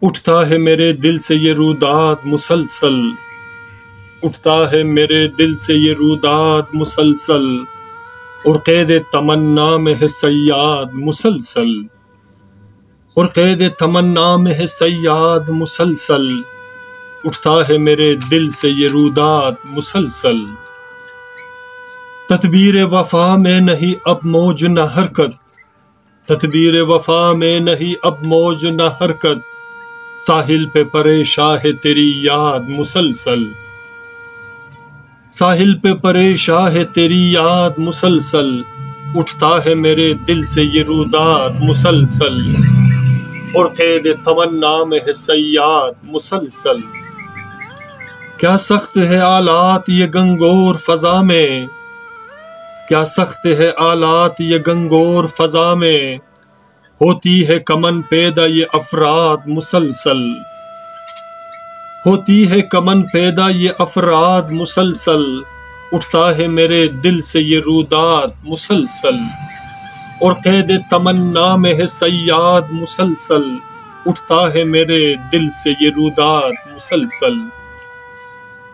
उठता है मेरे दिल से ये रूदाद मुसलसल, उठता है मेरे दिल से ये रूदाद मुसलसल, और कैद तमन्ना में है सयाद मुसलसल, और कैद तमन्ना में है सयाद मुसलसल, उठता है मेरे दिल से ये रूदाद मुसलसल। तदबीर वफा में नहीं अब मौज न हरकत, तदबीर वफा में नहीं अब मौज न हरकत, साहिल पे परेशान है तेरी याद मुसलसल, साहिल पे परेशान है तेरी याद मुसलसल, उठता है मेरे दिल से ये रूदाद मुसलसल, और कैद तमन्ना में है सयाद मुसलसल। क्या सख्त है आलात ये गंगोर फजा में, क्या सख्त है आलात ये गंगोर फजा में, होती है कमन पैदा ये अफराद मुसलसल, होती है कमन पैदा ये अफराद मुसलसल, उठता है मेरे दिल से ये रूदाद मुसलसल, और कैद तमन्ना में है सयाद मुसलसल, उठता है मेरे दिल से ये रूदाद मुसलसल।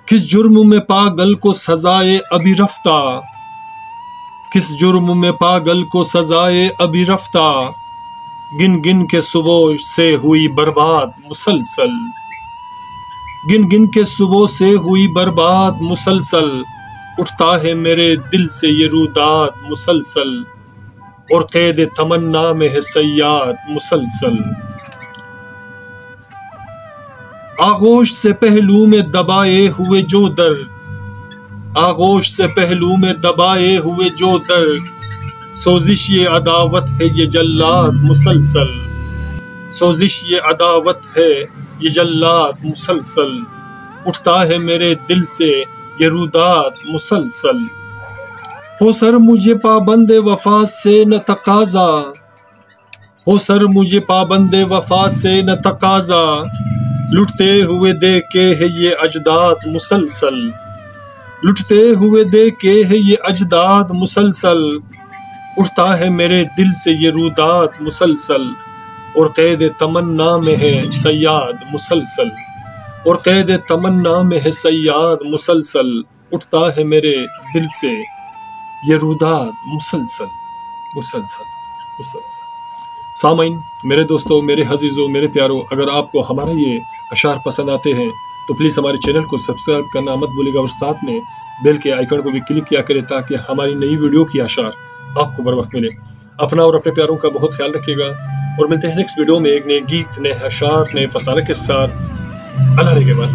किस जुर्म में पागल को सजाए अभी रफ्ता, किस जुर्म में पागल को सजाए अभी रफ्ता, गिन गिन के सुबह से हुई बर्बाद मुसलसल, गिन गिन के सुबह से हुई बर्बाद मुसलसल, उठता है मेरे दिल से ये रूदाद मुसलसल, और कैद तमन्ना में है सयाद मुसलसल। आगोश से पहलू में दबाए हुए जो दर्द, आगोश से पहलू में दबाए हुए जो दर्द, सोजिश ये अदावत है ये जल्लाद मुसलसल, सोजिश ये अदावत है ये जल्लाद मुसलसल, उठता है मेरे दिल से ये रूदाद मुसलसल। हो सर मुझे पाबंदे वफा से न तकाजा, हो सर मुझे पाबंदे वफा से न तकाजा, लुटते हुए देखे है ये अजदाद मुसलसल, लुटते हुए देखे है ये अजदाद मुसलसल, उठता है मेरे दिल से ये रूदाद मुसलसल, और कैद तमन्ना में है सयाद मुसलसल, और कैद तमन्ना में है सयाद मुसलसल, उठता है मेरे दिल से ये रूदाद मुसलसल मुसलसल मुसलसल। सामाइन, मेरे दोस्तों, मेरे हजीजों, मेरे प्यारों, अगर आपको हमारा ये अशार पसंद आते हैं तो प्लीज़ हमारे चैनल को सब्सक्राइब करना मत भूलिएगा, और साथ में बेल के आइकन को भी क्लिक किया करें ताकि हमारी नई वीडियो की अशार आपको बर वक्त मिले। अपना और अपने प्यारों का बहुत ख्याल रखिएगा, और मिलते हैं नेक्स्ट वीडियो में एक नए गीत, नए अशार, नए फसाने के साथ। अल्लाह के बाद।